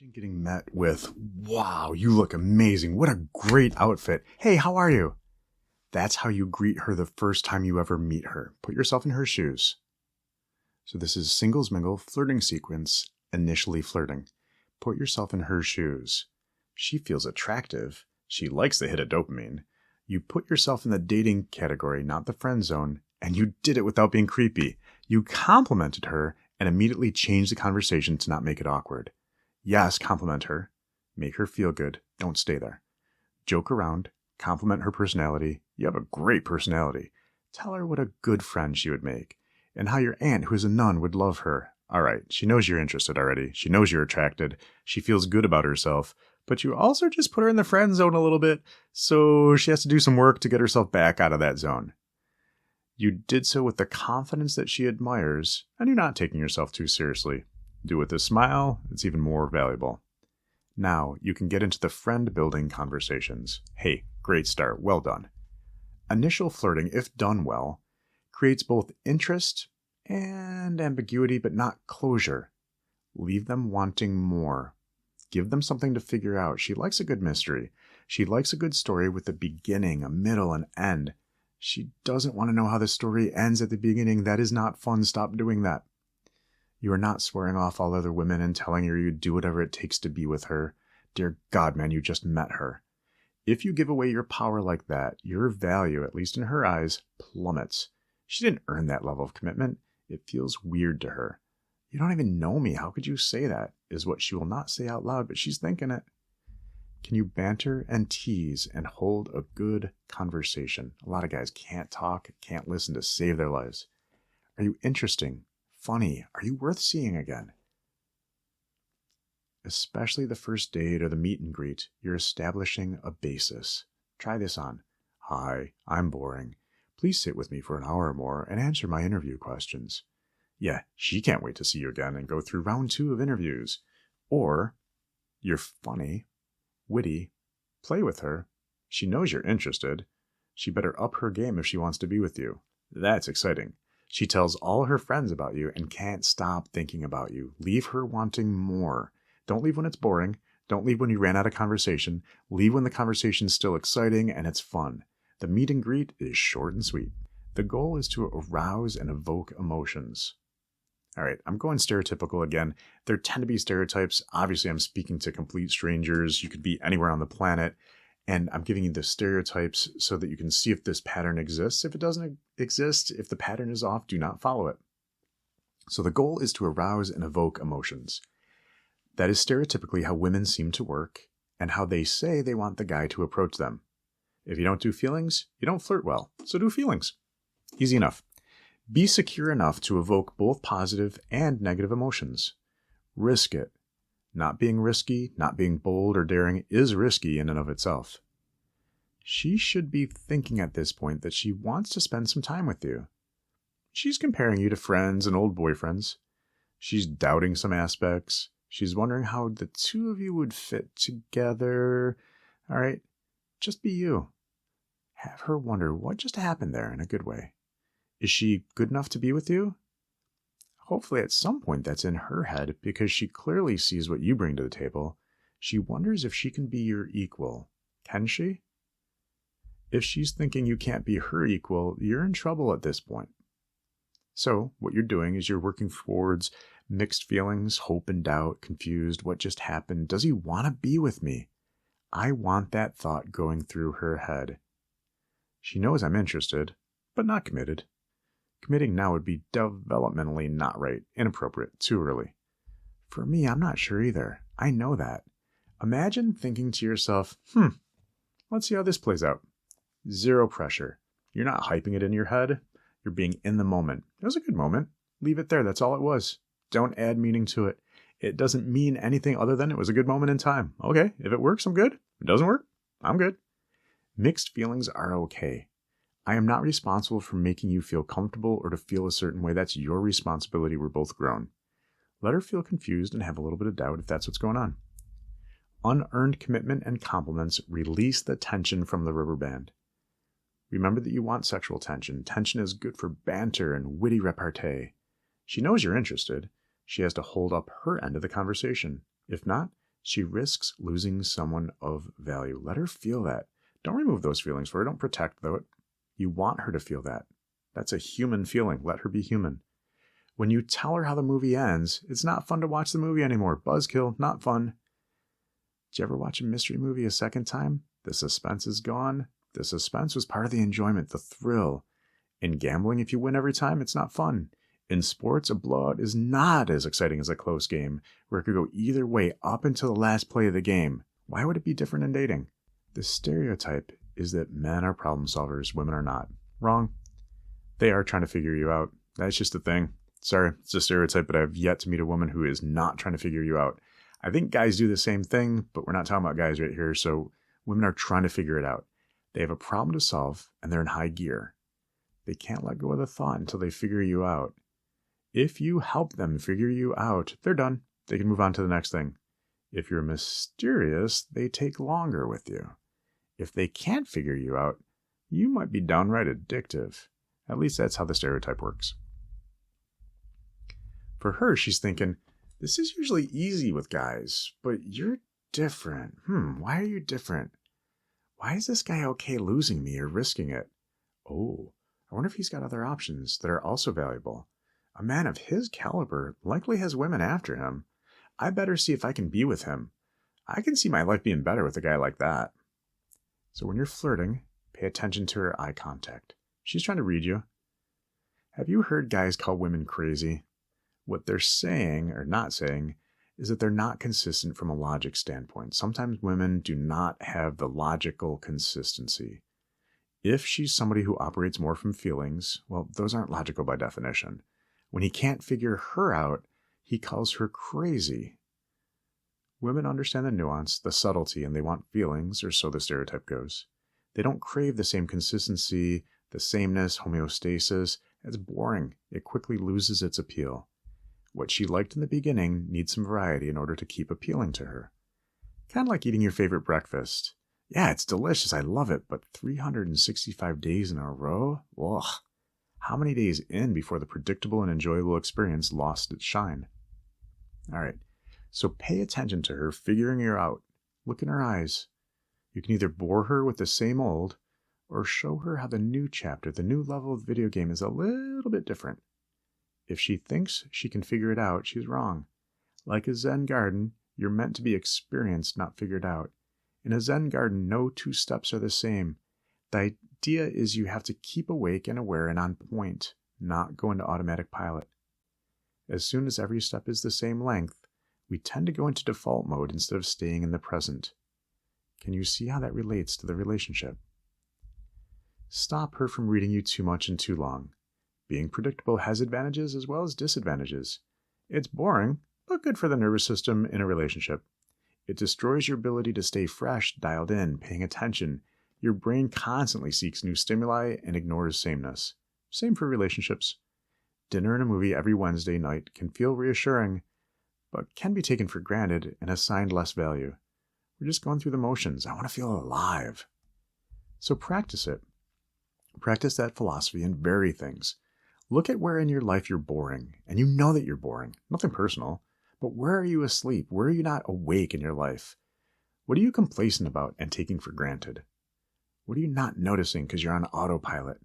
Imagine getting met with, "Wow, you look amazing. What a great outfit. Hey, how are you?" That's how you greet her the first time you ever meet her. Put yourself in her shoes. So this is singles mingle flirting sequence, initially flirting. Put yourself in her shoes. She feels attractive. She likes the hit of dopamine. You put yourself in the dating category, not the friend zone, and you did it without being creepy. You complimented her and immediately changed the conversation to not make it awkward. Yes, compliment her. Make her feel good. Don't stay there. Joke around. Compliment her personality. You have a great personality. Tell her what a good friend she would make, and how your aunt, who is a nun, would love her. All right, she knows you're interested already. She knows you're attracted. She feels good about herself. But you also just put her in the friend zone a little bit, so she has to do some work to get herself back out of that zone. You did so with the confidence that she admires, and you're not taking yourself too seriously. Do it with a smile. It's even more valuable. Now, you can get into the friend-building conversations. Hey, great start. Well done. Initial flirting, if done well, creates both interest and ambiguity, but not closure. Leave them wanting more. Give them something to figure out. She likes a good mystery. She likes a good story with a beginning, a middle, and end. She doesn't want to know how the story ends at the beginning. That is not fun. Stop doing that. You are not swearing off all other women and telling her you'd do whatever it takes to be with her. Dear God, man, you just met her. If you give away your power like that, your value, at least in her eyes, plummets. She didn't earn that level of commitment. It feels weird to her. You don't even know me. How could you say that? Is what she will not say out loud, but she's thinking it. Can you banter and tease and hold a good conversation? A lot of guys can't talk, can't listen to save their lives. Are you interesting? Funny? Are you worth seeing again? Especially the first date or the meet and greet, you're establishing a basis. Try this on. Hi, I'm boring. Please sit with me for an hour or more and answer my interview questions. Yeah, she can't wait to see you again and go through round 2 of interviews. Or, you're funny, witty, play with her. She knows you're interested. She better up her game if she wants to be with you. That's exciting. She tells all her friends about you and can't stop thinking about you. Leave her wanting more. Don't leave when it's boring. Don't leave when you ran out of conversation. Leave when the conversation's still exciting and it's fun. The meet and greet is short and sweet. The goal is to arouse and evoke emotions. All right, I'm going stereotypical again. There tend to be stereotypes. Obviously, I'm speaking to complete strangers. You could be anywhere on the planet. And I'm giving you the stereotypes so that you can see if this pattern exists. If it doesn't exist, if the pattern is off, do not follow it. So the goal is to arouse and evoke emotions. That is stereotypically how women seem to work and how they say they want the guy to approach them. If you don't do feelings, you don't flirt well. So do feelings. Easy enough. Be secure enough to evoke both positive and negative emotions. Risk it. Not being risky, not being bold or daring is risky in and of itself. She should be thinking at this point that she wants to spend some time with you. She's comparing you to friends and old boyfriends. She's doubting some aspects. She's wondering how the two of you would fit together. All right, just be you. Have her wonder what just happened there in a good way. Is she good enough to be with you? Hopefully at some point that's in her head because she clearly sees what you bring to the table. She wonders if she can be your equal. Can she? If she's thinking you can't be her equal, you're in trouble at this point. So what you're doing is you're working towards mixed feelings, hope and doubt, confused. What just happened? Does he want to be with me? I want that thought going through her head. She knows I'm interested, but not committed. Committing now would be developmentally not right, inappropriate, too early. For me, I'm not sure either. I know that. Imagine thinking to yourself, let's see how this plays out. Zero pressure. You're not hyping it in your head. You're being in the moment. It was a good moment. Leave it there. That's all it was. Don't add meaning to it. It doesn't mean anything other than it was a good moment in time. Okay, if it works, I'm good. If it doesn't work, I'm good. Mixed feelings are okay. I am not responsible for making you feel comfortable or to feel a certain way. That's your responsibility. We're both grown. Let her feel confused and have a little bit of doubt if that's what's going on. Unearned commitment and compliments release the tension from the rubber band. Remember that you want sexual tension. Tension is good for banter and witty repartee. She knows you're interested. She has to hold up her end of the conversation. If not, She risks losing someone of value. Let her feel that. Don't remove those feelings for her. Don't protect them. You want her to feel that. That's a human feeling. Let her be human. When you tell her how the movie ends, it's not fun to watch the movie anymore. Buzzkill, not fun. Did you ever watch a mystery movie a second time? The suspense is gone. The suspense was part of the enjoyment, the thrill. In gambling, if you win every time, it's not fun. In sports, a blowout is not as exciting as a close game, where it could go either way up until the last play of the game. Why would it be different in dating? The stereotype is that men are problem solvers, women are not. Wrong. They are trying to figure you out. That's just a thing. Sorry, it's a stereotype, but I've yet to meet a woman who is not trying to figure you out. I think guys do the same thing, but we're not talking about guys right here, so women are trying to figure it out. They have a problem to solve, and they're in high gear. They can't let go of the thought until they figure you out. If you help them figure you out, they're done. They can move on to the next thing. If you're mysterious, they take longer with you. If they can't figure you out, you might be downright addictive. At least that's how the stereotype works. For her, she's thinking, this is usually easy with guys, but you're different. Why are you different? Why is this guy okay losing me or risking it? Oh, I wonder if he's got other options that are also valuable. A man of his caliber likely has women after him. I better see if I can be with him. I can see my life being better with a guy like that. So when you're flirting, pay attention to her eye contact. She's trying to read you. Have you heard guys call women crazy? What they're saying or not saying is that they're not consistent from a logic standpoint. Sometimes women do not have the logical consistency. If she's somebody who operates more from feelings, well, those aren't logical by definition. When he can't figure her out, he calls her crazy. Women understand the nuance, the subtlety, and they want feelings, or so the stereotype goes. They don't crave the same consistency, the sameness, homeostasis. It's boring. It quickly loses its appeal. What she liked in the beginning needs some variety in order to keep appealing to her. Kind of like eating your favorite breakfast. Yeah, it's delicious. I love it. But 365 days in a row? Ugh. How many days in before the predictable and enjoyable experience lost its shine? All right. So pay attention to her, figuring her out. Look in her eyes. You can either bore her with the same old, or show her how the new chapter, the new level of the video game is a little bit different. If she thinks she can figure it out, she's wrong. Like a Zen garden, you're meant to be experienced, not figured out. In a Zen garden, no two steps are the same. The idea is you have to keep awake and aware and on point, not go into automatic pilot. As soon as every step is the same length, we tend to go into default mode instead of staying in the present. Can you see how that relates to the relationship? Stop her from reading you too much and too long. Being predictable has advantages as well as disadvantages. It's boring, but good for the nervous system in a relationship. It destroys your ability to stay fresh, dialed in, paying attention. Your brain constantly seeks new stimuli and ignores sameness. Same for relationships. Dinner and a movie every Wednesday night can feel reassuring, but can be taken for granted and assigned less value. We're just going through the motions. I want to feel alive. So practice it. Practice that philosophy and vary things. Look at where in your life you're boring, and you know that you're boring. Nothing personal. But where are you asleep? Where are you not awake in your life? What are you complacent about and taking for granted? What are you not noticing because you're on autopilot?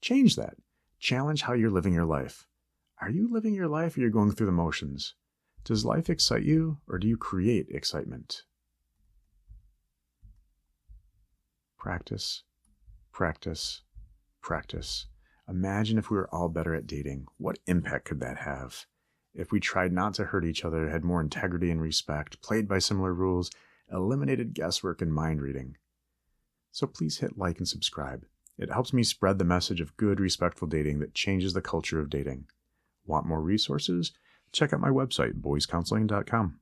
Change that. Challenge how you're living your life. Are you living your life or you're going through the motions? Does life excite you or do you create excitement? Practice, practice, practice. Imagine if we were all better at dating. What impact could that have? If we tried not to hurt each other, had more integrity and respect, played by similar rules, eliminated guesswork and mind reading. So please hit like and subscribe. It helps me spread the message of good, respectful dating that changes the culture of dating. Want more resources? Check out my website, boyscounseling.com.